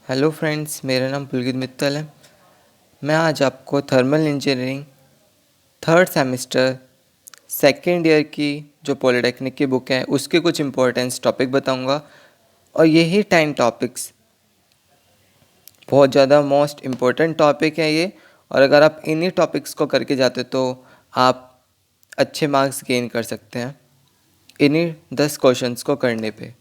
Hello friends, मेरा नाम पुलकित मित्तल है। मैं आज आपको thermal engineering third semester second year की जो पॉलिटेक्निक की बुक है उसके कुछ इम्पोर्टेंस टॉपिक बताऊंगा। और यही 10 टॉपिक्स बहुत ज़्यादा मोस्ट इम्पोर्टेंट टॉपिक है ये। और अगर आप इन्हीं टॉपिक्स को करके जाते तो आप अच्छे मार्क्स गेन कर सकते हैं इन्हीं 10 क्वेश्चंस को करने पे।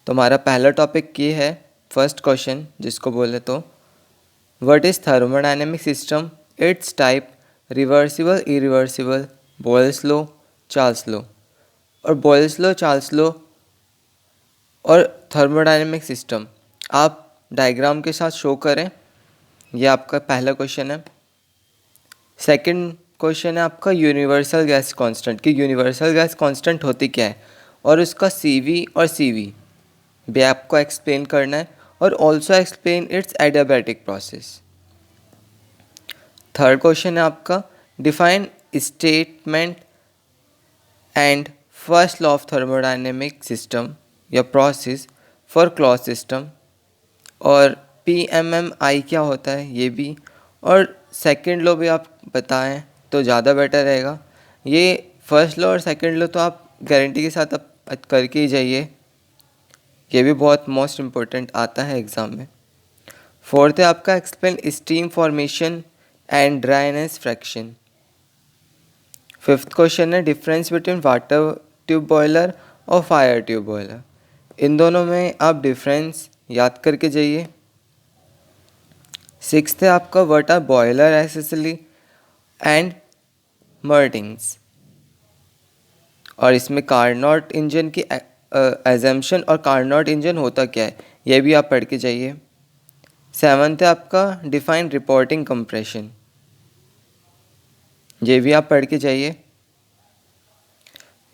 तो हमारा पहला टॉपिक ये है, फर्स्ट क्वेश्चन जिसको बोले तो What is thermodynamic system? Its type, reversible, irreversible, Boyle's law, Charles law। और Boyle's law, Charles law और थर्मोडायनेमिक सिस्टम आप डायग्राम के साथ शो करें। यह आपका पहला क्वेश्चन है। सेकंड क्वेश्चन है आपका यूनिवर्सल गैस कांस्टेंट कि यूनिवर्सल गैस कांस्टेंट होती क्या है और उसका CV और CV भी आपको एक्सप्लेन करना है और also explain it's adiabatic process. Third question है आपका define statement and first law of thermodynamic system या प्रोसेस फॉर क्लोज सिस्टम। और PMMI क्या होता है ये भी, और सेकंड लॉ भी आप बताएं तो ज़्यादा बेटर रहेगा। ये फर्स्ट लॉ और सेकंड लॉ तो आप गारंटी के साथ आप करके ही जाइए, ये भी बहुत मोस्ट इम्पोर्टेंट आता है एग्ज़ाम में। फोर्थ है आपका explain steam formation and dryness fraction. Fifth question है difference between water tube boiler और फायर ट्यूब बॉयलर। इन दोनों में आप डिफरेंस याद करके जाइए। सिक्स्थ है आपका what are boiler accessory and mountings. और इसमें कार्नोट इंजन की एजम्पशन और कार्नोट इंजन होता क्या है ये भी आप पढ़ के जाइए। सेवन्थ है आपका डिफाइन रिपोर्टिंग कंप्रेशन, ये भी आप पढ़ के जाइए।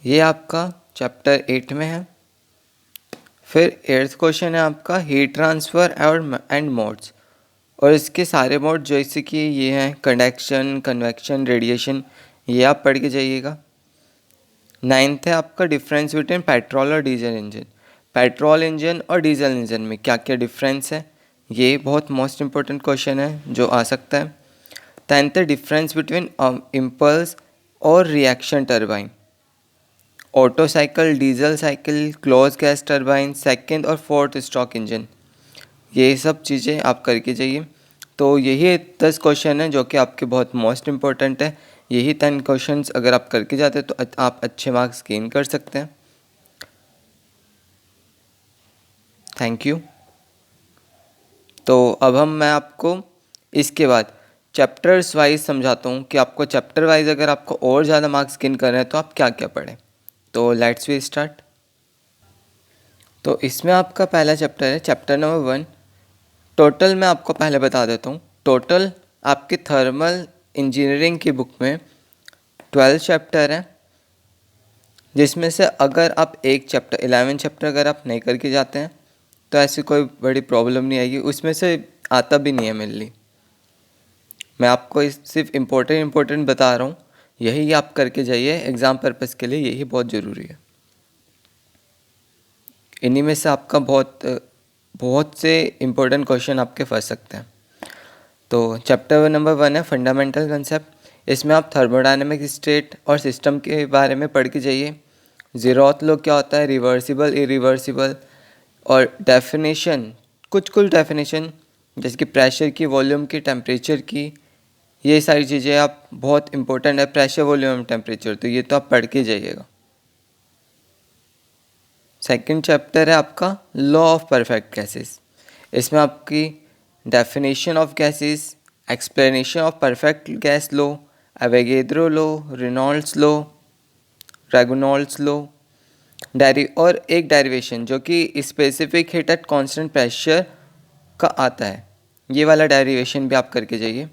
ये आपका चैप्टर 8 में है। फिर एट्थ क्वेश्चन है आपका हीट ट्रांसफ़र एंड मोड्स, और इसके सारे मोड जैसे कि ये हैं कंडक्शन, कन्वेक्शन, रेडिएशन, ये आप पढ़ के जाइएगा। नाइन्थ है आपका डिफरेंस बिटवीन पेट्रोल और डीजल इंजन। पेट्रोल इंजन और डीजल इंजन में क्या क्या डिफरेंस है, ये बहुत मोस्ट इम्पोर्टेंट क्वेश्चन है जो आ सकता है। टेंथ है डिफरेंस बिटवीन इम्पल्स और reaction turbine, auto cycle, diesel cycle, close gas turbine, second और फोर्थ स्ट्रोक इंजन, ये सब चीज़ें आप करके जाइए। तो यही 10 क्वेश्चन हैं जो कि आपके बहुत मोस्ट इम्पोर्टेंट है। यही 10 क्वेश्चंस अगर आप करके जाते हैं तो आप अच्छे मार्क्स गेन कर सकते हैं। Thank you. तो अब मैं आपको इसके बाद चैप्टर्स वाइज समझाता हूँ कि आपको चैप्टर वाइज अगर आपको और ज़्यादा मार्क्स गेन करना है तो आप क्या क्या पढ़ें। तो लेट्स वी स्टार्ट। तो इसमें आपका पहला चैप्टर है चैप्टर नंबर 1। टोटल मैं आपको पहले बता देता हूँ, टोटल आपकी थर्मल इंजीनियरिंग की बुक में 12 चैप्टर हैं, जिसमें से अगर आप एक चैप्टर 11 चैप्टर अगर आप नहीं करके जाते हैं तो ऐसी कोई बड़ी प्रॉब्लम नहीं आएगी, उसमें से आता भी नहीं है मेनली। मैं आपको सिर्फ इम्पोर्टेंट बता रहा हूँ, यही आप करके जाइए एग्ज़ाम पर्पज़ के लिए, यही बहुत ज़रूरी है। इन्हीं में से आपका बहुत से इम्पोर्टेंट क्वेश्चन आपके फंस सकते हैं। तो चैप्टर नंबर 1 है फंडामेंटल कंसेप्ट। इसमें आप थर्मोडायनेमिक स्टेट और सिस्टम के बारे में पढ़ के जाइए। ज़ीरोथ लॉ क्या होता है, रिवर्सिबल, इरिवर्सिबल, और डेफिनेशन, कुछ डेफिनेशन जैसे कि प्रेशर की, वॉल्यूम की, टेम्परेचर की, ये सारी चीज़ें आप बहुत इंपॉर्टेंट है। प्रेशर, वॉल्यूम, टेम्परेचर, तो ये तो आप पढ़ के जाइएगा। सेकंड चैप्टर है आपका लॉ ऑफ परफेक्ट गैसेस। इसमें आपकी definition of gases, explanation of perfect gas law, Avogadro law, Reynolds law, Regnault's law, और एक डेरिवेशन जो कि specific heat at constant pressure का आता है, ये वाला डेरिवेशन भी आप करके जाइए।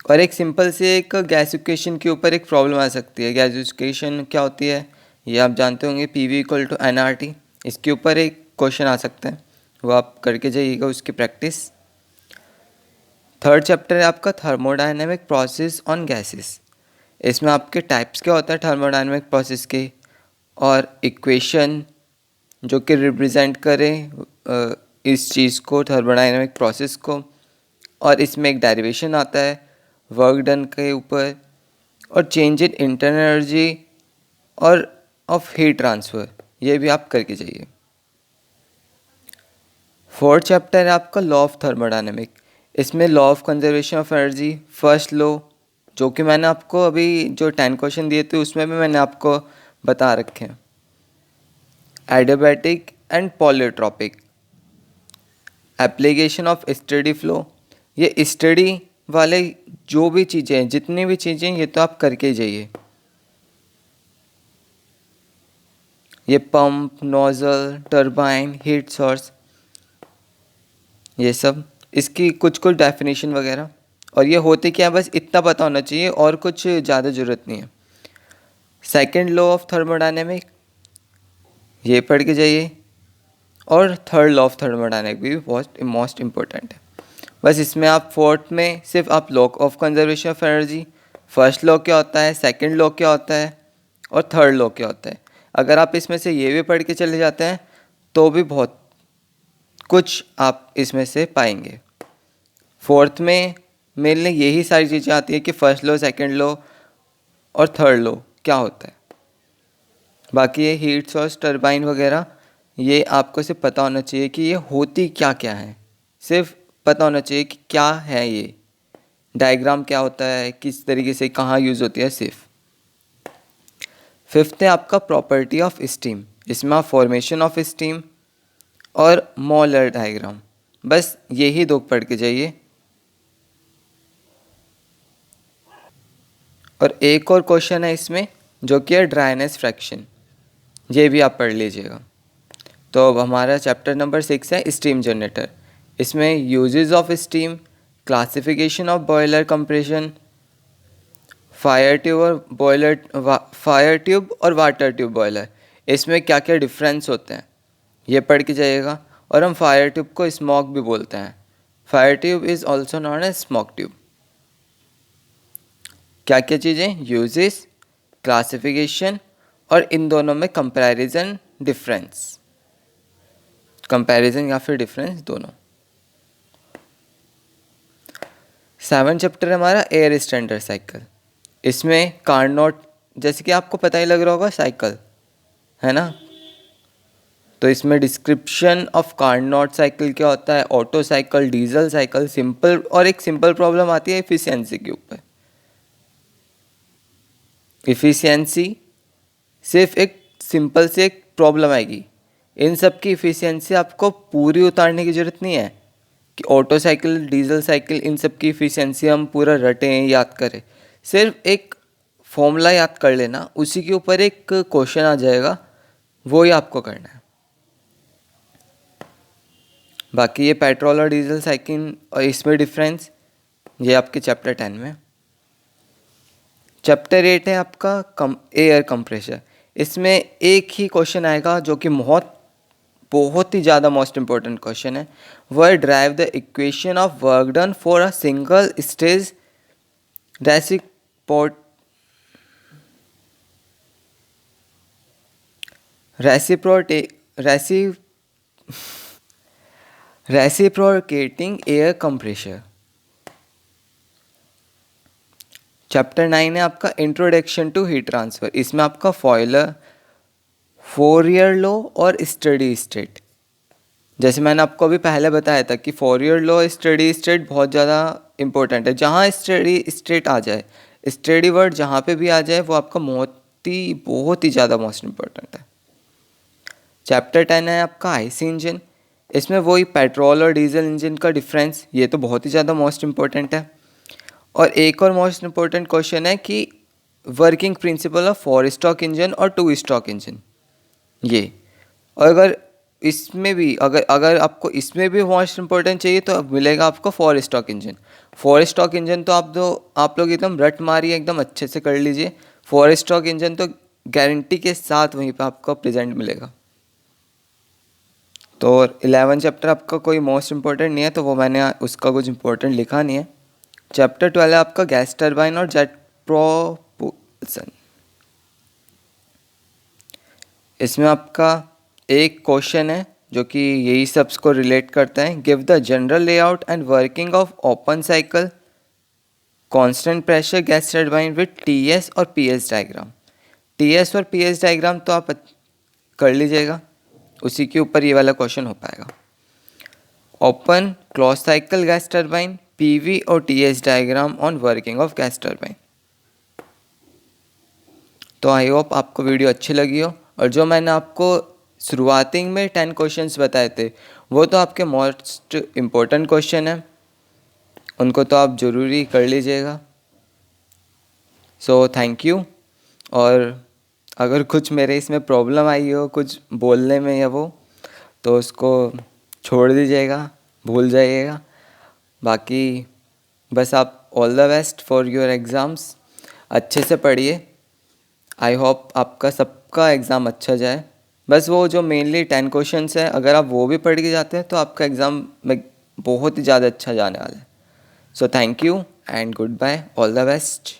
और एक सिंपल से एक गैसिफिकेशन के ऊपर एक प्रॉब्लम आ सकती है। गैसिफिकेशन क्या होती है ये आप जानते होंगे, PV = nRT। इसके ऊपर एक क्वेश्चन आ सकता है, वो आप करके जाइएगा उसकी प्रैक्टिस। थर्ड चैप्टर है आपका थर्मोडायनेमिक प्रोसेस ऑन गैसेस। इसमें आपके टाइप्स क्या होता है थर्मोडायनेमिक प्रोसेस के, और इक्वेशन जो कि रिप्रेजेंट करें इस चीज़ को, थर्मोडाइनमिक प्रोसेस को, और इसमें एक डेरिवेशन आता है वर्क डन के ऊपर, और चेंज इन इंटरनल एनर्जी और ऑफ हीट ट्रांसफ़र, ये भी आप करके जाइए। फोर्थ चैप्टर है आपका लॉ ऑफ थर्मोडायनेमिक। इसमें law of conservation of energy, first law, जो कि मैंने आपको अभी जो 10 क्वेश्चन दिए थे उसमें भी मैंने आपको बता रखे हैं। Adiabatic and polytropic, application of steady flow, ये स्टडी वाले जो भी चीज़ें हैं, जितनी भी चीज़ें, ये तो आप करके जाइए। ये pump, nozzle, turbine, heat source, ये सब, इसकी कुछ कुछ डेफिनेशन वगैरह, और ये होते क्या है बस इतना पता होना चाहिए, और कुछ ज़्यादा ज़रूरत नहीं है। सेकंड लॉ ऑफ थर्मोडायनेमिक, ये पढ़ के जाइए, और थर्ड लॉ ऑफ थर्मोडायनेमिक भी बहुत मोस्ट इम्पोर्टेंट है। बस इसमें आप फोर्थ में सिर्फ आप law of conservation of energy, first law क्या होता है, सेकंड लॉ क्या होता है, और थर्ड लॉ क्या होता है, अगर आप इसमें से ये भी पढ़ के चले जाते हैं तो भी बहुत कुछ आप इसमें से पाएंगे। फोर्थ में मेनली यही सारी चीज़ें आती है कि फर्स्ट लॉ, सेकंड लॉ और थर्ड लॉ क्या होता है। बाकी ये हीट सोर्स, टरबाइन वगैरह, ये आपको सिर्फ पता होना चाहिए कि ये होती क्या क्या है, सिर्फ पता होना चाहिए कि क्या है, ये डायग्राम क्या होता है, किस तरीके से कहाँ यूज़ होती है सिर्फ। फिफ्थ है आपका प्रॉपर्टी ऑफ स्टीम, इसमें आप फॉर्मेशन ऑफ स्टीम और मॉलर डायग्राम, बस यही दो पढ़ के जाइए। और एक और क्वेश्चन है इसमें जो कि है ड्राइनेस फ्रैक्शन, ये भी आप पढ़ लीजिएगा। तो अब हमारा चैप्टर नंबर 6 है स्टीम जनरेटर। इसमें uses of steam, classification of boiler compression, fire tube और वाटर ट्यूब बॉयलर, इसमें क्या क्या डिफरेंस होते हैं ये पढ़ के जाइएगा। और हम फायर ट्यूब को स्मोक भी बोलते हैं, fire tube is also known as smoke tube. क्या क्या चीज़ें, यूजेस, क्लासिफिकेशन, और इन दोनों में कंपैरिजन, डिफरेंस, कंपैरिजन या फिर डिफरेंस दोनों। 7 चैप्टर हमारा एयर स्टैंडर्ड साइकिल। इसमें कार्नोट, जैसे कि आपको पता ही लग रहा होगा साइकिल है ना, तो इसमें डिस्क्रिप्शन ऑफ कार्नोट साइकिल क्या होता है, auto cycle, diesel cycle, simple, और एक सिंपल प्रॉब्लम आती है एफिशिएंसी के ऊपर। इफ़िशियंसी, सिर्फ एक सिंपल से एक प्रॉब्लम आएगी, इन सब की इफ़िशियंसी आपको पूरी उतारने की ज़रूरत नहीं है कि ऑटो साइकिल, डीजल साइकिल, इन सब की इफ़िशियंसी हम पूरा रटें, याद करें। सिर्फ एक फॉर्मूला याद कर लेना, उसी के ऊपर एक क्वेश्चन आ जाएगा, वो ही आपको करना है। बाकी ये पेट्रोल और डीजल साइकिल और इसमें डिफरेंस, ये आपके चैप्टर 10 में। चैप्टर 8 है आपका एयर कंप्रेशर। इसमें एक ही क्वेश्चन आएगा जो कि बहुत ही ज़्यादा मोस्ट इंपॉर्टेंट क्वेश्चन है, वो है drive the equation of work done for a single stage reciprocating air compressor. Chapter 9 है आपका इंट्रोडक्शन टू हीट ट्रांसफ़र। इसमें आपका फोरियर लॉ और स्टडी स्टेट, जैसे मैंने आपको अभी पहले बताया था कि फोरियर लॉ, स्टडी स्टेट बहुत ज़्यादा इंपॉर्टेंट है। जहाँ स्टडी स्टेट आ जाए, स्टडी वर्ड जहाँ पे भी आ जाए, वो आपका बहुत ही ज़्यादा मोस्ट इंपॉर्टेंट है। चैप्टर 10 है आपका आईसी इंजन। इसमें वही पेट्रोल और डीजल इंजन का डिफरेंस, ये तो बहुत ही ज़्यादा मोस्ट इंपॉर्टेंट है। और एक और मोस्ट इंपॉर्टेंट क्वेश्चन है कि working principle of 4 stroke engine और 2 स्ट्रोक इंजन, ये। और अगर इसमें भी अगर आपको इसमें भी मोस्ट इंपॉर्टेंट चाहिए तो अब मिलेगा आपको 4 स्ट्रोक इंजन। 4 स्ट्रोक इंजन तो आप लोग एकदम रट मारिए, एकदम अच्छे से कर लीजिए। 4 स्ट्रोक इंजन तो गारंटी के साथ वहीं पर आपको प्रेजेंट मिलेगा। तो 11 चैप्टर आपका कोई मोस्ट इंपॉर्टेंट नहीं है, तो वो मैंने उसका कुछ इंपॉर्टेंट लिखा नहीं है। चैप्टर 12 है आपका गैस टरबाइन और जेट प्रोपल्सन। इसमें आपका एक क्वेश्चन है जो कि यही सब को रिलेट करता है। Give the general layout and working of open cycle constant pressure gas turbine with TS और पीएस डायग्राम। टीएस और पीएस डायग्राम तो आप कर लीजिएगा, उसी के ऊपर ये वाला क्वेश्चन हो पाएगा। Open close cycle gas turbine, PV और TS diagram on working of gas turbine. तो आई होप आपको वीडियो अच्छी लगी हो, और जो मैंने आपको शुरुआती में 10 क्वेश्चंस बताए थे वो तो आपके मोस्ट इम्पोर्टेंट क्वेश्चन है, उनको तो आप ज़रूरी कर लीजिएगा। सो थैंक यू। और अगर कुछ मेरे इसमें प्रॉब्लम आई हो कुछ बोलने में या वो, तो उसको छोड़ दीजिएगा, भूल जाइएगा। बाकी बस आप all the best for your exams, अच्छे से पढ़िए। आई होप आपका सबका एग्ज़ाम अच्छा जाए। बस वो जो मेनली 10 क्वेश्चंस है, अगर आप वो भी पढ़ के जाते हैं तो आपका एग्ज़ाम में बहुत ही ज़्यादा अच्छा जाने वाला है। So thank you and good bye, all the best.